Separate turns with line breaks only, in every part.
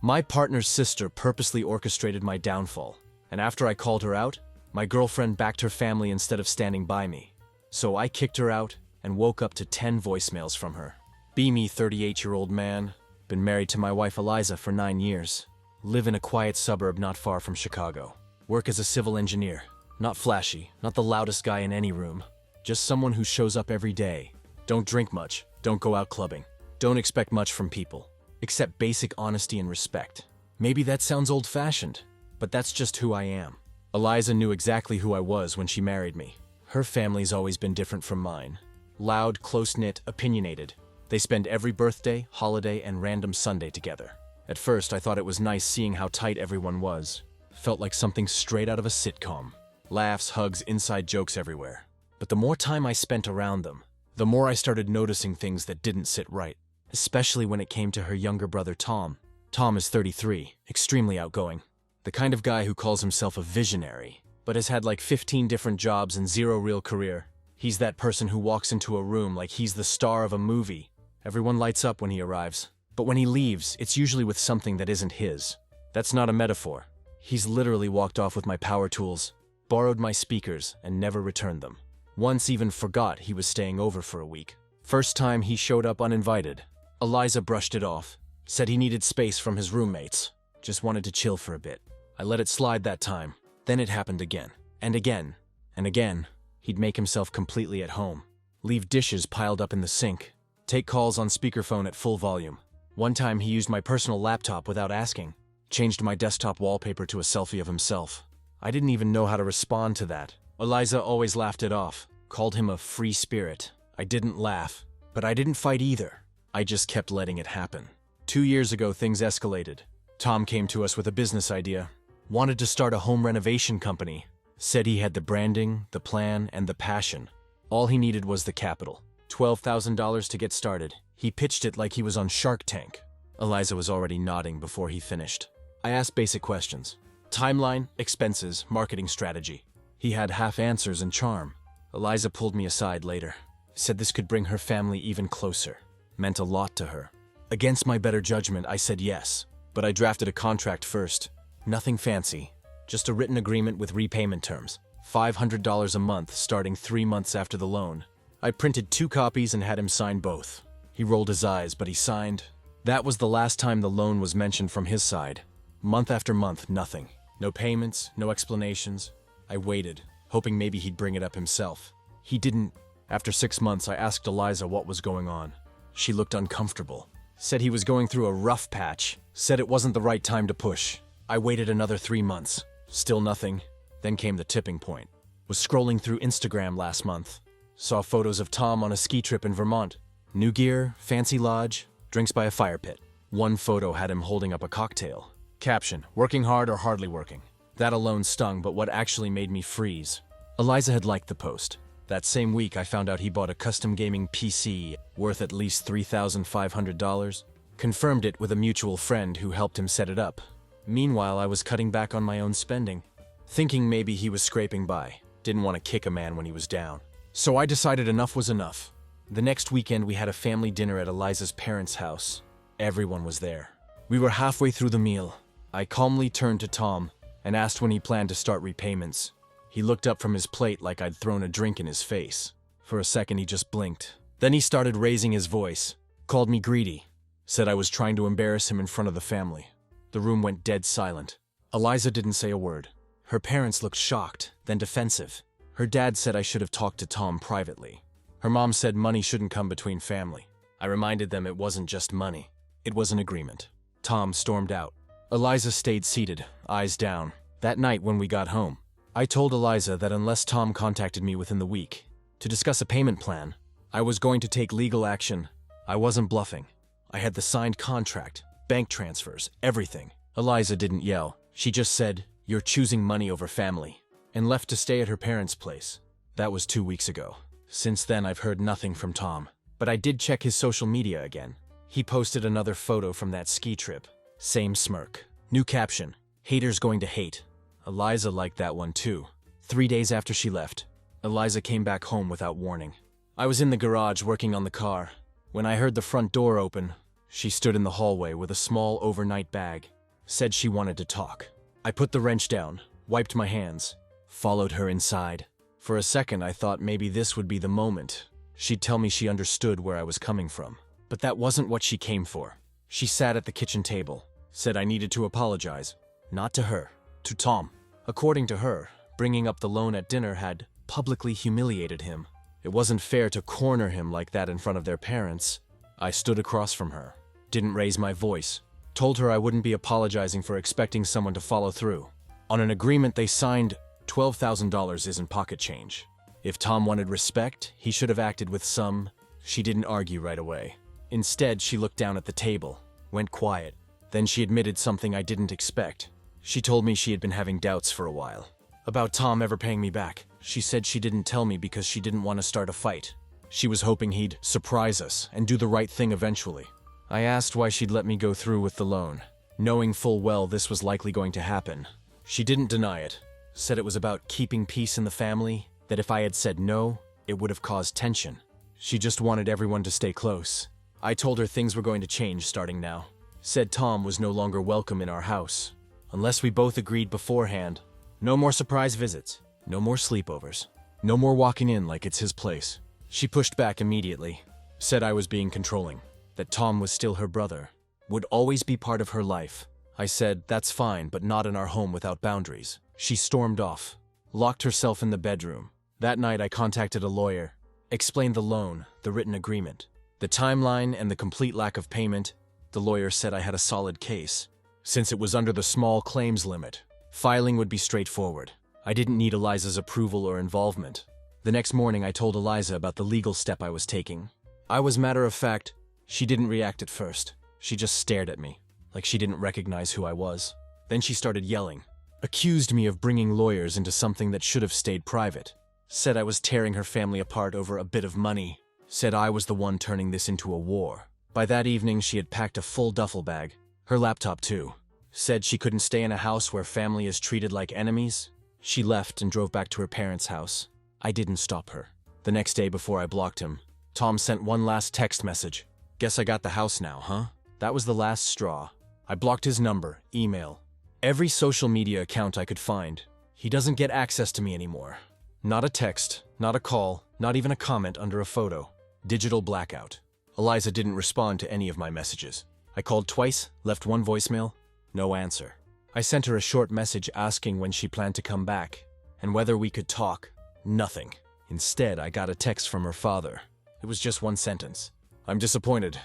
My partner's sister purposely orchestrated my downfall, and after I called her out, my girlfriend backed her family instead of standing by me. So I kicked her out and woke up to 10 voicemails from her. Be me, 38-year-old man, been married to my wife Eliza for 9 years, live in a quiet suburb not far from Chicago, work as a civil engineer, not flashy, not the loudest guy in any room, just someone who shows up every day, don't drink much, don't go out clubbing, don't expect much from people, except basic honesty and respect. Maybe that sounds old-fashioned, but that's just who I am. Eliza knew exactly who I was when she married me. Her family's always been different from mine. Loud, close-knit, opinionated. They spend every birthday, holiday, and random Sunday together. At first, I thought it was nice seeing how tight everyone was. Felt like something straight out of a sitcom. Laughs, hugs, inside jokes everywhere. But the more time I spent around them, the more I started noticing things that didn't sit right, especially when it came to her younger brother Tom. Tom is 33, extremely outgoing. The kind of guy who calls himself a visionary, but has had like 15 different jobs and 0 real career. He's that person who walks into a room like he's the star of a movie. Everyone lights up when he arrives. But when he leaves, it's usually with something that isn't his. That's not a metaphor. He's literally walked off with my power tools, borrowed my speakers, and never returned them. Once even forgot he was staying over for a week. First time he showed up uninvited. Eliza brushed it off, said he needed space from his roommates, just wanted to chill for a bit. I let it slide that time. Then it happened again, and again, and again. He'd make himself completely at home, leave dishes piled up in the sink, take calls on speakerphone at full volume. One time he used my personal laptop without asking, changed my desktop wallpaper to a selfie of himself. I didn't even know how to respond to that. Eliza always laughed it off, called him a free spirit. I didn't laugh, but I didn't fight either. I just kept letting it happen. 2 years ago, things escalated. Tom came to us with a business idea. Wanted to start a home renovation company. Said he had the branding, the plan, and the passion. All he needed was the capital. $12,000 to get started. He pitched it like he was on Shark Tank. Eliza was already nodding before he finished. I asked basic questions. Timeline, expenses, marketing strategy. He had half answers and charm. Eliza pulled me aside later. Said this could bring her family even closer. Meant a lot to her. Against my better judgment, I said yes. But I drafted a contract first. Nothing fancy. Just a written agreement with repayment terms. $500 a month starting 3 months after the loan. I printed 2 copies and had him sign both. He rolled his eyes, but he signed. That was the last time the loan was mentioned from his side. Month after month, nothing. No payments, no explanations. I waited, hoping maybe he'd bring it up himself. He didn't. After 6 months, I asked Eliza what was going on. She looked uncomfortable. Said he was going through a rough patch. Said it wasn't the right time to push. I waited another 3 months. Still nothing. Then came the tipping point. Was scrolling through Instagram last month. Saw photos of Tom on a ski trip in Vermont. New gear, fancy lodge, drinks by a fire pit. One photo had him holding up a cocktail. Caption, working hard or hardly working. That alone stung, but what actually made me freeze. Eliza had liked the post. That same week, I found out he bought a custom gaming PC worth at least $3,500. Confirmed it with a mutual friend who helped him set it up. Meanwhile, I was cutting back on my own spending. Thinking maybe he was scraping by. Didn't want to kick a man when he was down. So I decided enough was enough. The next weekend, we had a family dinner at Eliza's parents' house. Everyone was there. We were halfway through the meal. I calmly turned to Tom and asked when he planned to start repayments. He looked up from his plate like I'd thrown a drink in his face. For a second, he just blinked. Then he started raising his voice, called me greedy, said I was trying to embarrass him in front of the family. The room went dead silent. Eliza didn't say a word. Her parents looked shocked, then defensive. Her dad said I should have talked to Tom privately. Her mom said money shouldn't come between family. I reminded them it wasn't just money. It was an agreement. Tom stormed out. Eliza stayed seated, eyes down. That night when we got home, I told Eliza that unless Tom contacted me within the week to discuss a payment plan, I was going to take legal action. I wasn't bluffing. I had the signed contract, bank transfers, everything. Eliza didn't yell. She just said, "You're choosing money over family," and left to stay at her parents' place. That was 2 weeks ago. Since then, I've heard nothing from Tom. But I did check his social media again. He posted another photo from that ski trip. Same smirk. New caption, "Haters going to hate." Eliza liked that one too. 3 days after she left, Eliza came back home without warning. I was in the garage working on the car. When I heard the front door open, She stood in the hallway with a small overnight bag, said she wanted to talk. I put the wrench down, wiped my hands, followed her inside. For a second, I thought maybe this would be the moment she'd tell me she understood where I was coming from. But that wasn't what she came for. She sat at the kitchen table, said I needed to apologize. Not to her, to Tom. According to her, bringing up the loan at dinner had publicly humiliated him. It wasn't fair to corner him like that in front of their parents. I stood across from her, didn't raise my voice, told her I wouldn't be apologizing for expecting someone to follow through. On an agreement they signed, $12,000 isn't pocket change. If Tom wanted respect, he should have acted with some. She didn't argue right away. Instead, she looked down at the table, went quiet. Then she admitted something I didn't expect. She told me she had been having doubts for a while. About Tom ever paying me back. She said she didn't tell me because she didn't want to start a fight. She was hoping he'd surprise us and do the right thing eventually. I asked why she'd let me go through with the loan, knowing full well this was likely going to happen. She didn't deny it, said it was about keeping peace in the family, that if I had said no, it would have caused tension. She just wanted everyone to stay close. I told her things were going to change starting now. Said Tom was no longer welcome in our house. Unless we both agreed beforehand. No more surprise visits. No more sleepovers. No more walking in like it's his place. She pushed back immediately. Said I was being controlling. That Tom was still her brother. Would always be part of her life. I said, that's fine, but not in our home without boundaries. She stormed off. Locked herself in the bedroom. That night I contacted a lawyer. Explained the loan, the written agreement. The timeline and the complete lack of payment. The lawyer said I had a solid case. Since it was under the small claims limit, filing would be straightforward. I didn't need Eliza's approval or involvement. The next morning I told Eliza about the legal step I was taking. I was matter of fact. She didn't react at first. She just stared at me, like she didn't recognize who I was. Then she started yelling. Accused me of bringing lawyers into something that should have stayed private. Said I was tearing her family apart over a bit of money. Said I was the one turning this into a war. By that evening, she had packed a full duffel bag. Her laptop too. Said she couldn't stay in a house where family is treated like enemies. She left and drove back to her parents' house. I didn't stop her. The next day before I blocked him, Tom sent one last text message. Guess I got the house now, huh? That was the last straw. I blocked his number, email, every social media account I could find. He doesn't get access to me anymore. Not a text, not a call, not even a comment under a photo. Digital blackout. Eliza didn't respond to any of my messages. I called twice, left one voicemail, no answer. I sent her a short message asking when she planned to come back, and whether we could talk. Nothing. Instead, I got a text from her father. It was just one sentence. I'm disappointed,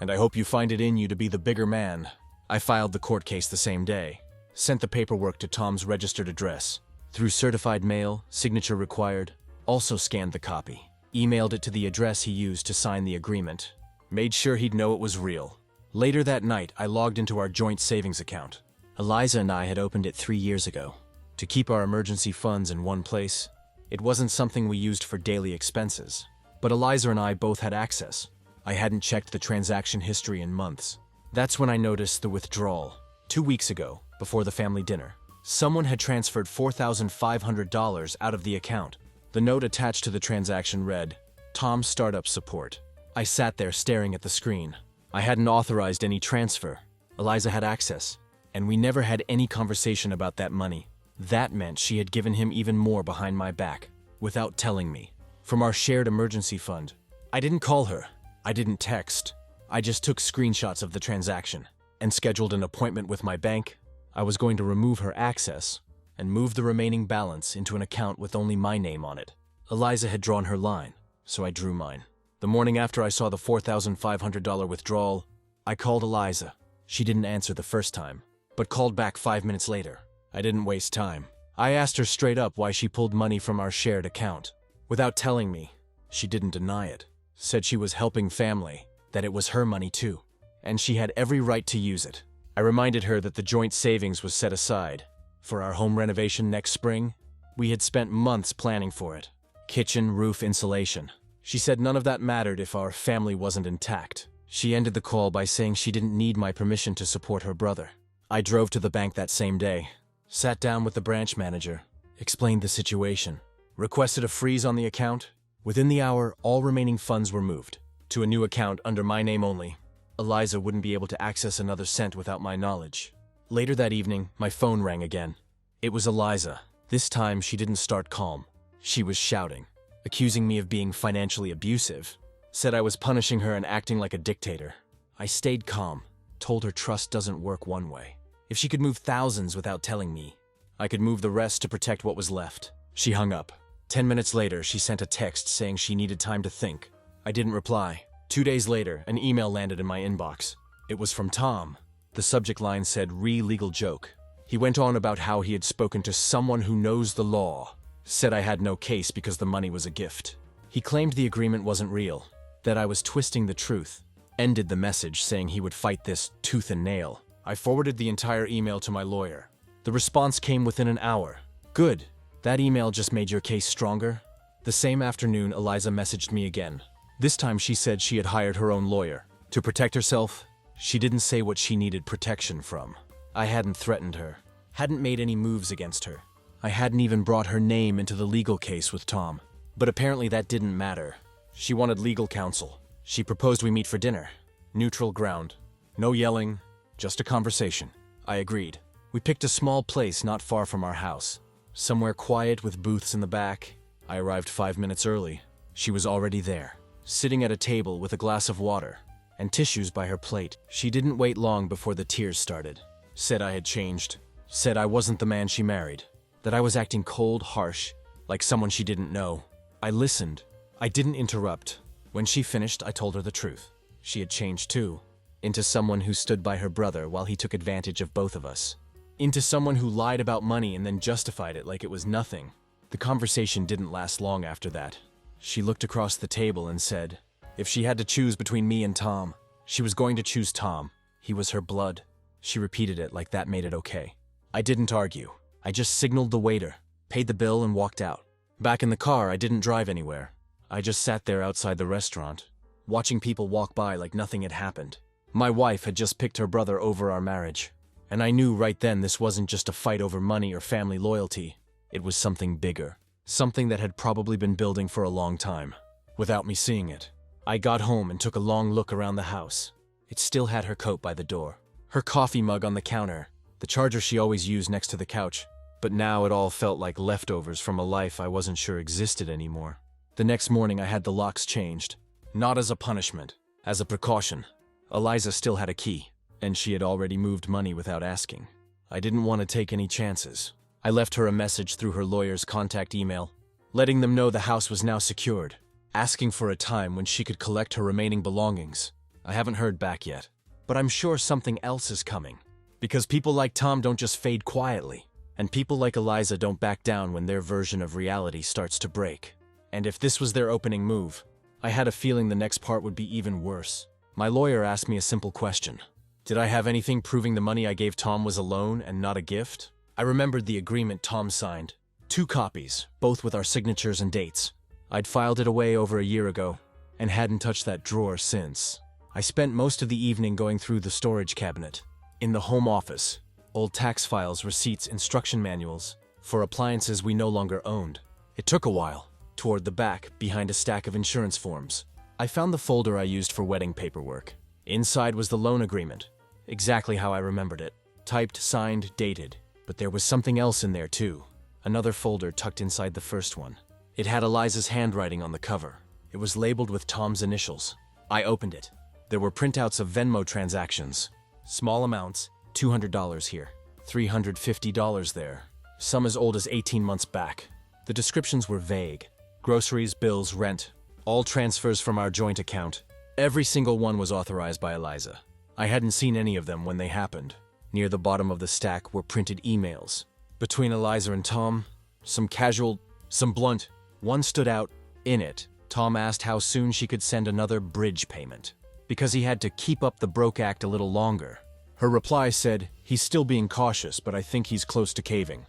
and I hope you find it in you to be the bigger man. I filed the court case the same day. Sent the paperwork to Tom's registered address. Through certified mail, signature required. Also scanned the copy. Emailed it to the address he used to sign the agreement. Made sure he'd know it was real. Later that night, I logged into our joint savings account. Eliza and I had opened it 3 years ago. To keep our emergency funds in one place. It wasn't something we used for daily expenses. But Eliza and I both had access. I hadn't checked the transaction history in months. That's when I noticed the withdrawal. 2 weeks ago, before the family dinner. Someone had transferred $4,500 out of the account. The note attached to the transaction read, Tom's Startup Support. I sat there staring at the screen. I hadn't authorized any transfer. Eliza had access, and we never had any conversation about that money. That meant she had given him even more behind my back, without telling me. From our shared emergency fund. I didn't call her. I didn't text. I just took screenshots of the transaction and scheduled an appointment with my bank. I was going to remove her access and move the remaining balance into an account with only my name on it. Eliza had drawn her line, so I drew mine. The morning after I saw the $4,500 withdrawal, I called Eliza. She didn't answer the first time, but called back 5 minutes later. I didn't waste time. I asked her straight up why she pulled money from our shared account. Without telling me, she didn't deny it. Said she was helping family, that it was her money too, and she had every right to use it. I reminded her that the joint savings was set aside. For our home renovation next spring, we had spent months planning for it. Kitchen, roof, insulation. She said none of that mattered if our family wasn't intact. She ended the call by saying she didn't need my permission to support her brother. I drove to the bank that same day, sat down with the branch manager, explained the situation, requested a freeze on the account. Within the hour, all remaining funds were moved to a new account under my name only. Eliza wouldn't be able to access another cent without my knowledge. Later that evening, my phone rang again. It was Eliza. This time, she didn't start calm. She was shouting, accusing me of being financially abusive, said I was punishing her and acting like a dictator. I stayed calm, told her trust doesn't work one way. If she could move thousands without telling me, I could move the rest to protect what was left. She hung up. 10 minutes later, she sent a text saying she needed time to think. I didn't reply. 2 days later, an email landed in my inbox. It was from Tom. The subject line said, "Re-legal joke." He went on about how he had spoken to someone who knows the law, said I had no case because the money was a gift. He claimed the agreement wasn't real, that I was twisting the truth, ended the message saying he would fight this tooth and nail. I forwarded the entire email to my lawyer. The response came within an hour. Good. That email just made your case stronger? The same afternoon, Eliza messaged me again. This time she said she had hired her own lawyer. To protect herself, she didn't say what she needed protection from. I hadn't threatened her, hadn't made any moves against her. I hadn't even brought her name into the legal case with Tom. But apparently that didn't matter. She wanted legal counsel. She proposed we meet for dinner. Neutral ground. No yelling, just a conversation. I agreed. We picked a small place not far from our house. Somewhere quiet with booths in the back. I arrived 5 minutes early. She was already there, sitting at a table with a glass of water and tissues by her plate. She didn't wait long before the tears started. Said I had changed. Said I wasn't the man she married. That I was acting cold, harsh, like someone she didn't know. I listened. I didn't interrupt. When she finished, I told her the truth. She had changed too, into someone who stood by her brother while he took advantage of both of us. Into someone who lied about money and then justified it like it was nothing. The conversation didn't last long after that. She looked across the table and said, if she had to choose between me and Tom, she was going to choose Tom. He was her blood. She repeated it like that made it okay. I didn't argue. I just signaled the waiter, paid the bill, and walked out. Back in the car, I didn't drive anywhere. I just sat there outside the restaurant, watching people walk by like nothing had happened. My wife had just picked her brother over our marriage, and I knew right then this wasn't just a fight over money or family loyalty. It was something bigger, something that had probably been building for a long time, without me seeing it. I got home and took a long look around the house. It still had her coat by the door, her coffee mug on the counter, the charger she always used next to the couch. But now it all felt like leftovers from a life I wasn't sure existed anymore. The next morning I had the locks changed. Not as a punishment, as a precaution. Eliza still had a key, and she had already moved money without asking. I didn't want to take any chances. I left her a message through her lawyer's contact email, letting them know the house was now secured, asking for a time when she could collect her remaining belongings. I haven't heard back yet, but I'm sure something else is coming. Because people like Tom don't just fade quietly, and people like Eliza don't back down when their version of reality starts to break. And if this was their opening move, I had a feeling the next part would be even worse. My lawyer asked me a simple question. Did I have anything proving the money I gave Tom was a loan and not a gift? I remembered the agreement Tom signed. 2 copies, both with our signatures and dates. I'd filed it away over a year ago, and hadn't touched that drawer since. I spent most of the evening going through the storage cabinet. In the home office, old tax files, receipts, instruction manuals for appliances we no longer owned. It took a while. Toward the back, behind a stack of insurance forms, I found the folder I used for wedding paperwork. Inside was the loan agreement, exactly how I remembered it. Typed, signed, dated. But there was something else in there too. Another folder tucked inside the first one. It had Eliza's handwriting on the cover. It was labeled with Tom's initials. I opened it. There were printouts of Venmo transactions. Small amounts, $200 here, $350 there. Some as old as 18 months back. The descriptions were vague. Groceries, bills, rent, all transfers from our joint account. Every single one was authorized by Eliza. I hadn't seen any of them when they happened. Near the bottom of the stack were printed emails. Between Eliza and Tom, some casual, some blunt. One stood out. In it, Tom asked how soon she could send another bridge payment, because he had to keep up the broke act a little longer. Her reply said, he's still being cautious, but I think he's close to caving.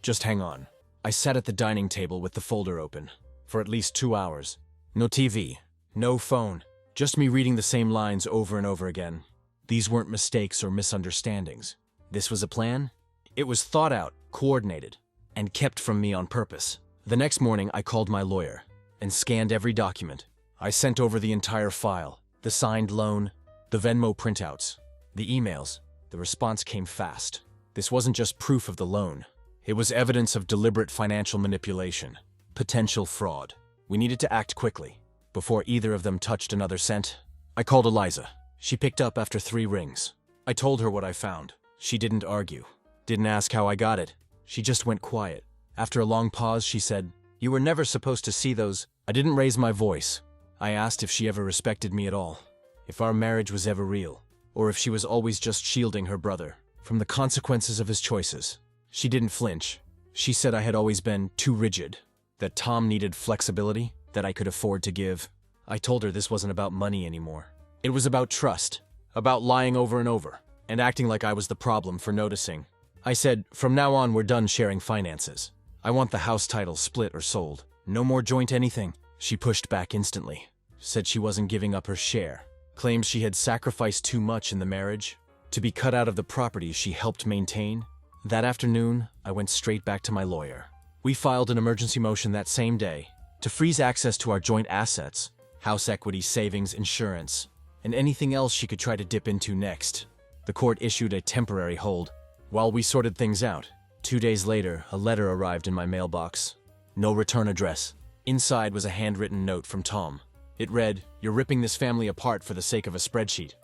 Just hang on. I sat at the dining table with the folder open for at least 2 hours. No TV, no phone, just me reading the same lines over and over again. These weren't mistakes or misunderstandings. This was a plan. It was thought out, coordinated, and kept from me on purpose. The next morning, I called my lawyer and scanned every document. I sent over the entire file, the signed loan, The Venmo printouts, the emails, the response came fast. This wasn't just proof of the loan. It was evidence of deliberate financial manipulation, potential fraud. We needed to act quickly. Before either of them touched another cent, I called Eliza. She picked up after 3 rings. I told her what I found. She didn't argue, didn't ask how I got it. She just went quiet. After a long pause, she said, "You were never supposed to see those." I didn't raise my voice. I asked if she ever respected me at all, if our marriage was ever real, or if she was always just shielding her brother from the consequences of his choices. She didn't flinch. She said I had always been too rigid, that Tom needed flexibility that I could afford to give. I told her this wasn't about money anymore. It was about trust, about lying over and over, and acting like I was the problem for noticing. I said, "From now on, we're done sharing finances. I want the house title split or sold. No more joint anything." She pushed back instantly, said she wasn't giving up her share, claimed she had sacrificed too much in the marriage to be cut out of the property she helped maintain. That afternoon, I went straight back to my lawyer. We filed an emergency motion that same day to freeze access to our joint assets, house equity, savings, insurance, and anything else she could try to dip into next. The court issued a temporary hold while we sorted things out. 2 days later, a letter arrived in my mailbox. No return address. Inside was a handwritten note from Tom. It read, "You're ripping this family apart for the sake of a spreadsheet.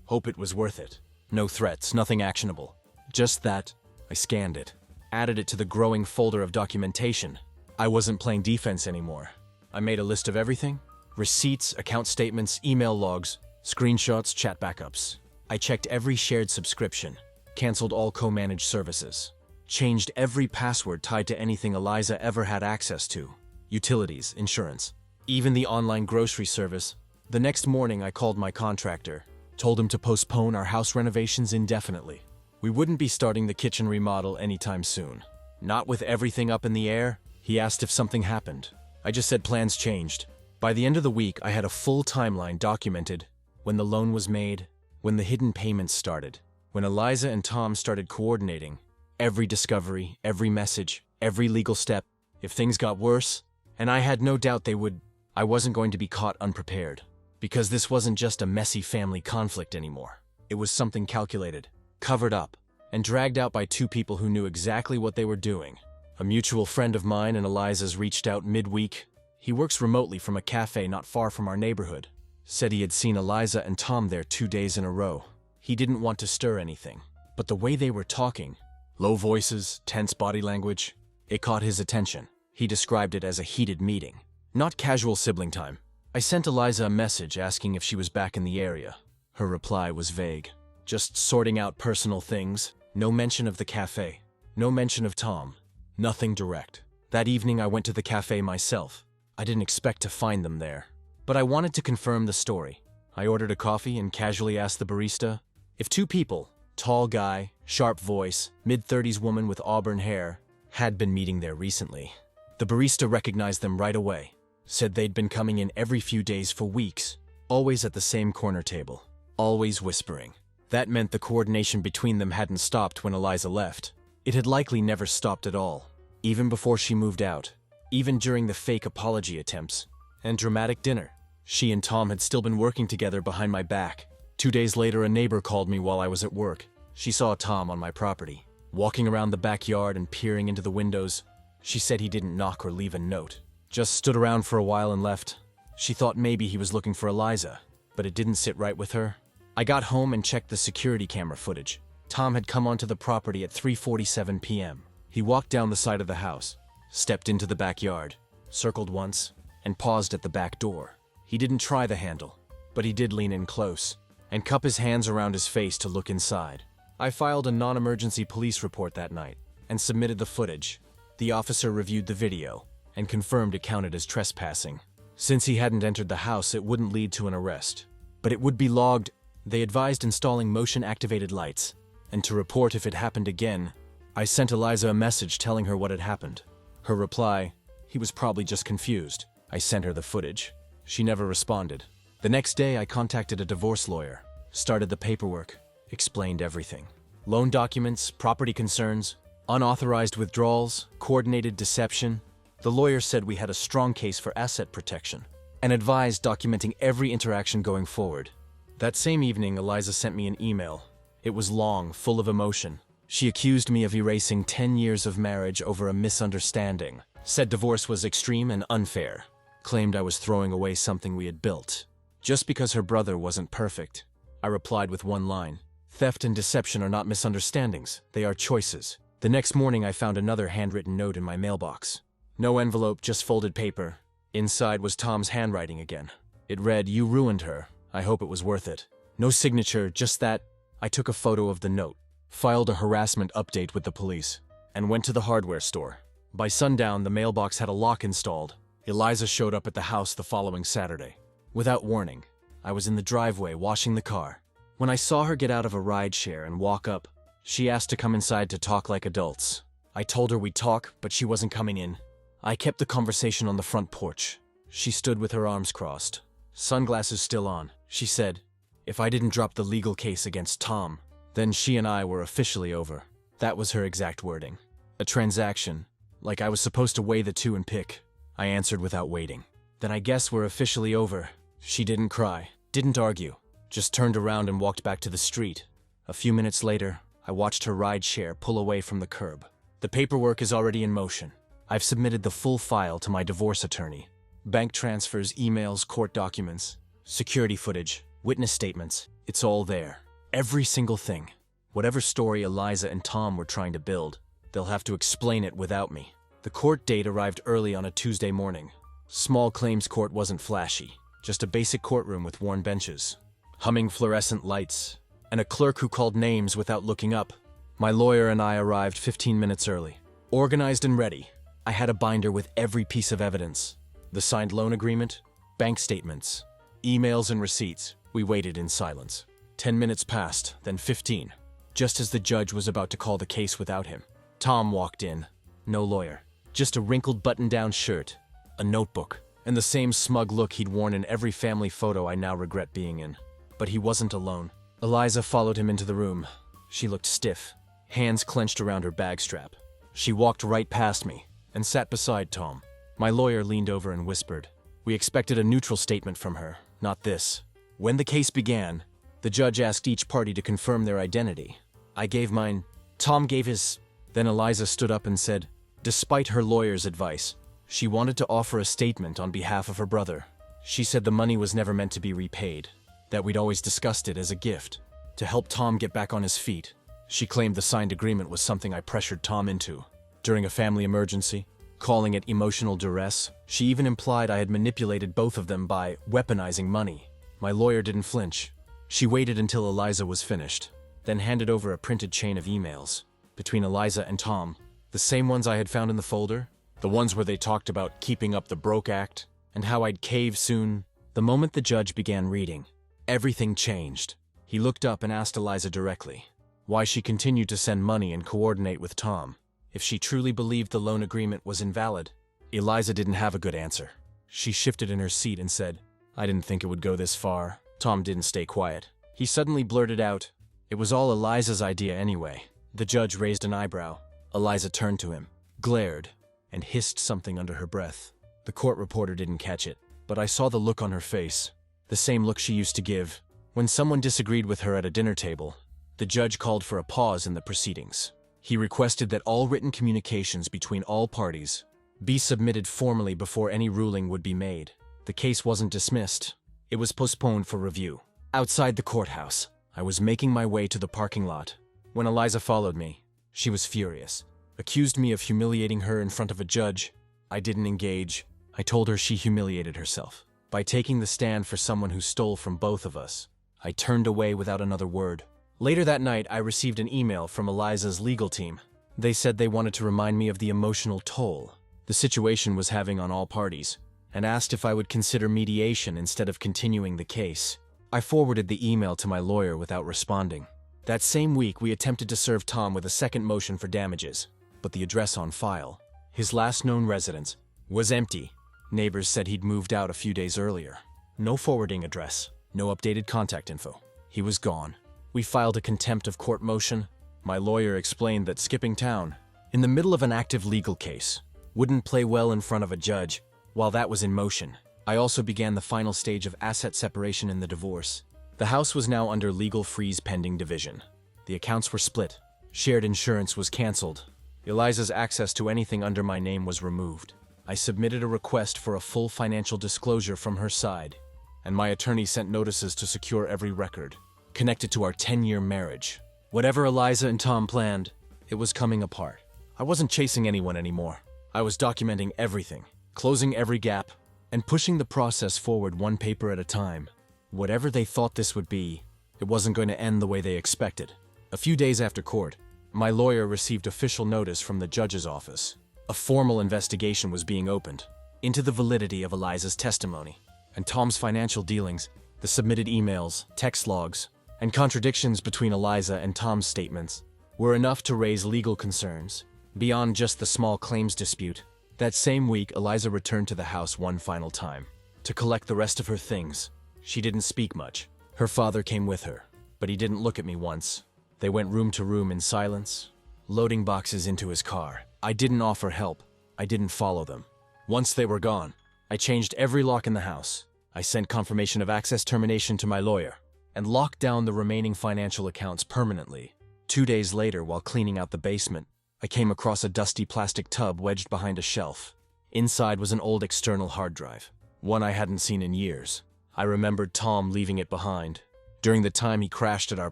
Hope it was worth it." No threats, nothing actionable. Just that. I scanned it, added it to the growing folder of documentation. I wasn't playing defense anymore. I made a list of everything: receipts, account statements, email logs, screenshots, chat backups. I checked every shared subscription, canceled all co-managed services, changed every password tied to anything Eliza ever had access to, utilities, insurance, even the online grocery service. The next morning, I called my contractor, told him to postpone our house renovations indefinitely. We wouldn't be starting the kitchen remodel anytime soon. Not with everything up in the air. He asked if something happened. I just said plans changed. By the end of the week, I had a full timeline documented: when the loan was made, when the hidden payments started, when Eliza and Tom started coordinating, every discovery, every message, every legal step. If things got worse, and I had no doubt they would, I wasn't going to be caught unprepared. Because this wasn't just a messy family conflict anymore. It was something calculated, covered up, and dragged out by 2 people who knew exactly what they were doing. A mutual friend of mine and Eliza's reached out midweek. He works remotely from a cafe not far from our neighborhood. Said he had seen Eliza and Tom there 2 days in a row. He didn't want to stir anything, but the way they were talking, low voices, tense body language, it caught his attention. He described it as a heated meeting, not casual sibling time. I sent Eliza a message asking if she was back in the area. Her reply was vague. Just sorting out personal things. No mention of the cafe. No mention of Tom. Nothing direct. That evening I went to the cafe myself. I didn't expect to find them there, but I wanted to confirm the story. I ordered a coffee and casually asked the barista if 2 people, tall guy, sharp voice, mid-30s woman with auburn hair, had been meeting there recently. The barista recognized them right away. Said they'd been coming in every few days for weeks, always at the same corner table, always whispering. That meant the coordination between them hadn't stopped when Eliza left. It had likely never stopped at all, even before she moved out, even during the fake apology attempts and dramatic dinner. She and Tom had still been working together behind my back. 2 days later, a neighbor called me while I was at work. She saw Tom on my property, walking around the backyard and peering into the windows. She said he didn't knock or leave a note. Just stood around for a while and left. She thought maybe he was looking for Eliza, but it didn't sit right with her. I got home and checked the security camera footage. Tom had come onto the property at 3:47 p.m. He walked down the side of the house, stepped into the backyard, circled once, and paused at the back door. He didn't try the handle, but he did lean in close and cup his hands around his face to look inside. I filed a non-emergency police report that night and submitted the footage. The officer reviewed the video and confirmed it counted as trespassing. Since he hadn't entered the house, it wouldn't lead to an arrest, but it would be logged. They advised installing motion-activated lights, and to report if it happened again. I sent Eliza a message telling her what had happened. Her reply, "He was probably just confused." I sent her the footage. She never responded. The next day, I contacted a divorce lawyer, started the paperwork, explained everything. Loan documents, property concerns, unauthorized withdrawals, coordinated deception. The lawyer said we had a strong case for asset protection and advised documenting every interaction going forward. That same evening, Eliza sent me an email. It was long, full of emotion. She accused me of erasing 10 years of marriage over a misunderstanding, said divorce was extreme and unfair, claimed I was throwing away something we had built, just because her brother wasn't perfect. I replied with one line: theft and deception are not misunderstandings, they are choices. The next morning I found another handwritten note in my mailbox. No envelope, just folded paper. Inside was Tom's handwriting again. It read, "You ruined her. I hope it was worth it." No signature, just that. I took a photo of the note, filed a harassment update with the police, and went to the hardware store. By sundown, the mailbox had a lock installed. Eliza showed up at the house the following Saturday. Without warning, I was in the driveway washing the car. When I saw her get out of a rideshare and walk up, she asked to come inside to talk like adults. I told her we'd talk, but she wasn't coming in. I kept the conversation on the front porch. She stood with her arms crossed, sunglasses still on. She said, if I didn't drop the legal case against Tom, then she and I were officially over. That was her exact wording. A transaction, like I was supposed to weigh the two and pick. I answered without waiting. Then I guess we're officially over. She didn't cry, didn't argue, just turned around and walked back to the street. A few minutes later, I watched her rideshare pull away from the curb. The paperwork is already in motion. I've submitted the full file to my divorce attorney. Bank transfers, emails, court documents, security footage, witness statements. It's all there. Every single thing. Whatever story Eliza and Tom were trying to build, they'll have to explain it without me. The court date arrived early on a Tuesday morning. Small claims court wasn't flashy, just a basic courtroom with worn benches, humming fluorescent lights, and a clerk who called names without looking up. My lawyer and I arrived 15 minutes early. Organized and ready, I had a binder with every piece of evidence. The signed loan agreement, bank statements, emails and receipts. We waited in silence. 10 minutes passed, then 15. Just as the judge was about to call the case without him, Tom walked in. No lawyer, just a wrinkled button-down shirt, a notebook, and the same smug look he'd worn in every family photo I now regret being in. But he wasn't alone. Eliza followed him into the room. She looked stiff, hands clenched around her bag strap. She walked right past me and sat beside Tom. My lawyer leaned over and whispered. We expected a neutral statement from her, not this. When the case began, the judge asked each party to confirm their identity. I gave mine. Tom gave his. Then Eliza stood up and said, despite her lawyer's advice, she wanted to offer a statement on behalf of her brother. She said the money was never meant to be repaid, that we'd always discussed it as a gift, to help Tom get back on his feet. She claimed the signed agreement was something I pressured Tom into during a family emergency, calling it emotional duress. She even implied I had manipulated both of them by weaponizing money. My lawyer didn't flinch. She waited until Eliza was finished, then handed over a printed chain of emails between Eliza and Tom, the same ones I had found in the folder, the ones where they talked about keeping up the broke act and how I'd cave soon. The moment the judge began reading, everything changed. He looked up and asked Eliza directly why she continued to send money and coordinate with Tom, if she truly believed the loan agreement was invalid. Eliza didn't have a good answer. She shifted in her seat and said, I didn't think it would go this far. Tom didn't stay quiet. He suddenly blurted out, it was all Eliza's idea anyway. The judge raised an eyebrow. Eliza turned to him, glared, and hissed something under her breath. The court reporter didn't catch it, but I saw the look on her face, the same look she used to give when someone disagreed with her at a dinner table. The judge called for a pause in the proceedings. He requested that all written communications between all parties be submitted formally before any ruling would be made. The case wasn't dismissed. It was postponed for review. Outside the courthouse, I was making my way to the parking lot when Eliza followed me. She was furious, accused me of humiliating her in front of a judge. I didn't engage. I told her she humiliated herself by taking the stand for someone who stole from both of us. I turned away without another word. Later that night, I received an email from Eliza's legal team. They said they wanted to remind me of the emotional toll the situation was having on all parties, and asked if I would consider mediation instead of continuing the case. I forwarded the email to my lawyer without responding. That same week, we attempted to serve Tom with a second motion for damages, but the address on file, his last known residence, was empty. Neighbors said he'd moved out a few days earlier. No forwarding address, no updated contact info. He was gone. We filed a contempt of court motion. My lawyer explained that skipping town, in the middle of an active legal case, wouldn't play well in front of a judge. While that was in motion, I also began the final stage of asset separation in the divorce. The house was now under legal freeze pending division. The accounts were split. Shared insurance was canceled. Eliza's access to anything under my name was removed. I submitted a request for a full financial disclosure from her side, and my attorney sent notices to secure every record connected to our 10-year marriage. Whatever Eliza and Tom planned, it was coming apart. I wasn't chasing anyone anymore. I was documenting everything, closing every gap, and pushing the process forward one paper at a time. Whatever they thought this would be, it wasn't going to end the way they expected. A few days after court, my lawyer received official notice from the judge's office. A formal investigation was being opened into the validity of Eliza's testimony and Tom's financial dealings. The submitted emails, text logs, and contradictions between Eliza and Tom's statements were enough to raise legal concerns beyond just the small claims dispute. That same week, Eliza returned to the house one final time to collect the rest of her things. She didn't speak much. Her father came with her, but he didn't look at me once. They went room to room in silence, loading boxes into his car. I didn't offer help. I didn't follow them. Once they were gone, I changed every lock in the house. I sent confirmation of access termination to my lawyer and locked down the remaining financial accounts permanently. 2 days later, while cleaning out the basement, I came across a dusty plastic tub wedged behind a shelf. Inside was an old external hard drive, one I hadn't seen in years. I remembered Tom leaving it behind during the time he crashed at our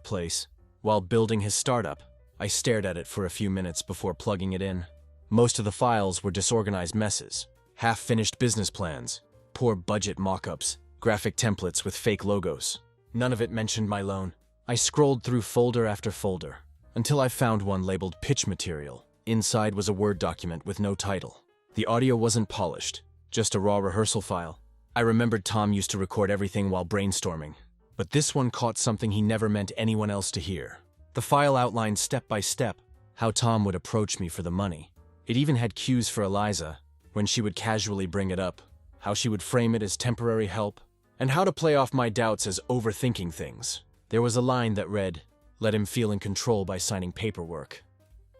place. While building his startup, I stared at it for a few minutes before plugging it in. Most of the files were disorganized messes, half-finished business plans, poor budget mock-ups, graphic templates with fake logos. None of it mentioned my loan. I scrolled through folder after folder until I found one labeled pitch material. Inside was a Word document with no title. The audio wasn't polished, just a raw rehearsal file. I remembered Tom used to record everything while brainstorming, but this one caught something he never meant anyone else to hear. The file outlined step by step how Tom would approach me for the money. It even had cues for Eliza when she would casually bring it up, how she would frame it as temporary help, and how to play off my doubts as overthinking things. There was a line that read, "Let him feel in control by signing paperwork.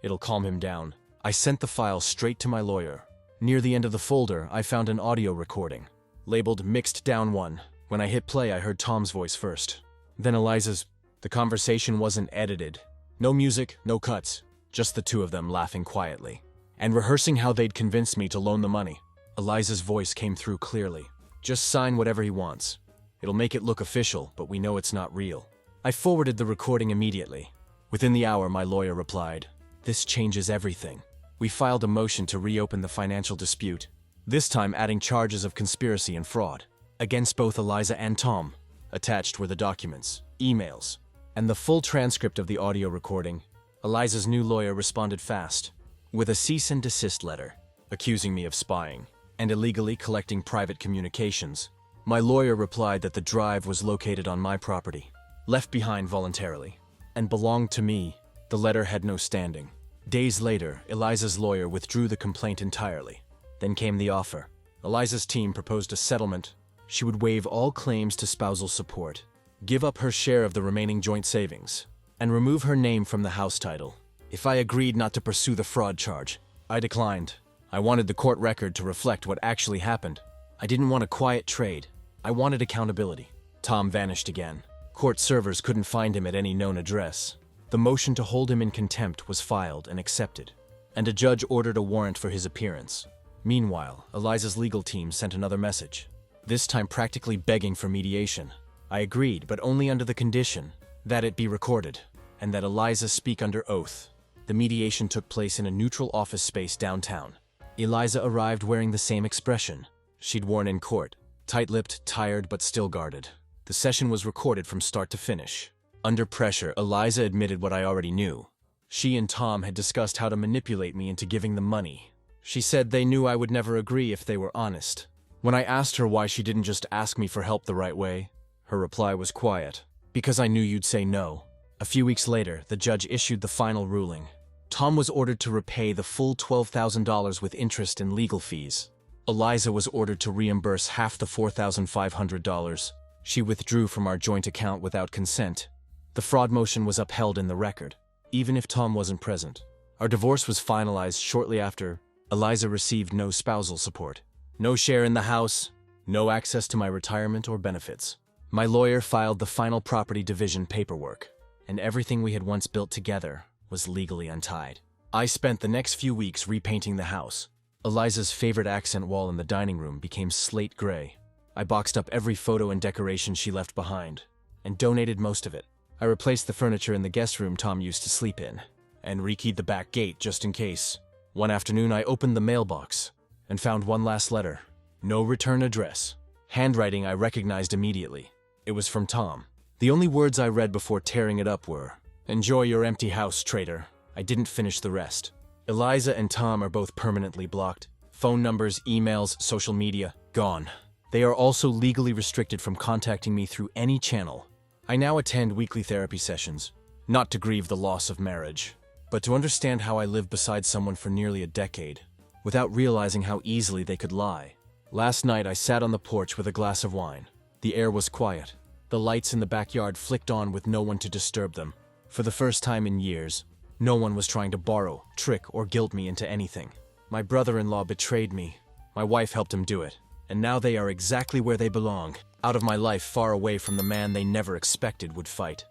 It'll calm him down." I sent the file straight to my lawyer. Near the end of the folder, I found an audio recording, labeled Mixed Down 1. When I hit play, I heard Tom's voice first, then Eliza's. The conversation wasn't edited. No music, no cuts, just the two of them laughing quietly and rehearsing how they'd convince me to loan the money. Eliza's voice came through clearly. "Just sign whatever he wants. It'll make it look official, but we know it's not real." I forwarded the recording immediately. Within the hour, my lawyer replied, "This changes everything." We filed a motion to reopen the financial dispute, this time adding charges of conspiracy and fraud against both Eliza and Tom. Attached were the documents, emails, and the full transcript of the audio recording. Eliza's new lawyer responded fast, with a cease and desist letter, accusing me of spying and illegally collecting private communications. My lawyer replied that the drive was located on my property, left behind voluntarily, and belonged to me. The letter had no standing. Days later, Eliza's lawyer withdrew the complaint entirely. Then came the offer. Eliza's team proposed a settlement. She would waive all claims to spousal support, give up her share of the remaining joint savings, and remove her name from the house title. If I agreed not to pursue the fraud charge, I declined. I wanted the court record to reflect what actually happened. I didn't want a quiet trade. I wanted accountability. Tom vanished again. Court servers couldn't find him at any known address. The motion to hold him in contempt was filed and accepted, and a judge ordered a warrant for his appearance. Meanwhile, Eliza's legal team sent another message, this time practically begging for mediation. I agreed, but only under the condition that it be recorded, and that Eliza speak under oath. The mediation took place in a neutral office space downtown. Eliza arrived wearing the same expression she'd worn in court, tight-lipped, tired, but still guarded. The session was recorded from start to finish. Under pressure, Eliza admitted what I already knew. She and Tom had discussed how to manipulate me into giving them money. She said they knew I would never agree if they were honest. When I asked her why she didn't just ask me for help the right way, her reply was quiet. "Because I knew you'd say no." A few weeks later, the judge issued the final ruling. Tom was ordered to repay the full $12,000 with interest and legal fees. Eliza was ordered to reimburse half the $4,500. She withdrew from our joint account without consent. The fraud motion was upheld in the record, even if Tom wasn't present. Our divorce was finalized shortly after. Eliza received no spousal support, no share in the house, no access to my retirement or benefits. My lawyer filed the final property division paperwork, and everything we had once built together was legally untied. I spent the next few weeks repainting the house. Eliza's favorite accent wall in the dining room became slate gray. I boxed up every photo and decoration she left behind, and donated most of it. I replaced the furniture in the guest room Tom used to sleep in, and rekeyed the back gate just in case. One afternoon I opened the mailbox, and found one last letter. No return address. Handwriting I recognized immediately. It was from Tom. The only words I read before tearing it up were, "Enjoy your empty house, traitor." I didn't finish the rest. Eliza and Tom are both permanently blocked. Phone numbers, emails, social media, gone. They are also legally restricted from contacting me through any channel. I now attend weekly therapy sessions, not to grieve the loss of marriage, but to understand how I lived beside someone for nearly a decade, without realizing how easily they could lie. Last night I sat on the porch with a glass of wine. The air was quiet. The lights in the backyard flicked on with no one to disturb them. For the first time in years, no one was trying to borrow, trick, or guilt me into anything. My brother-in-law betrayed me. My wife helped him do it. And now they are exactly where they belong, out of my life, far away from the man they never expected would fight.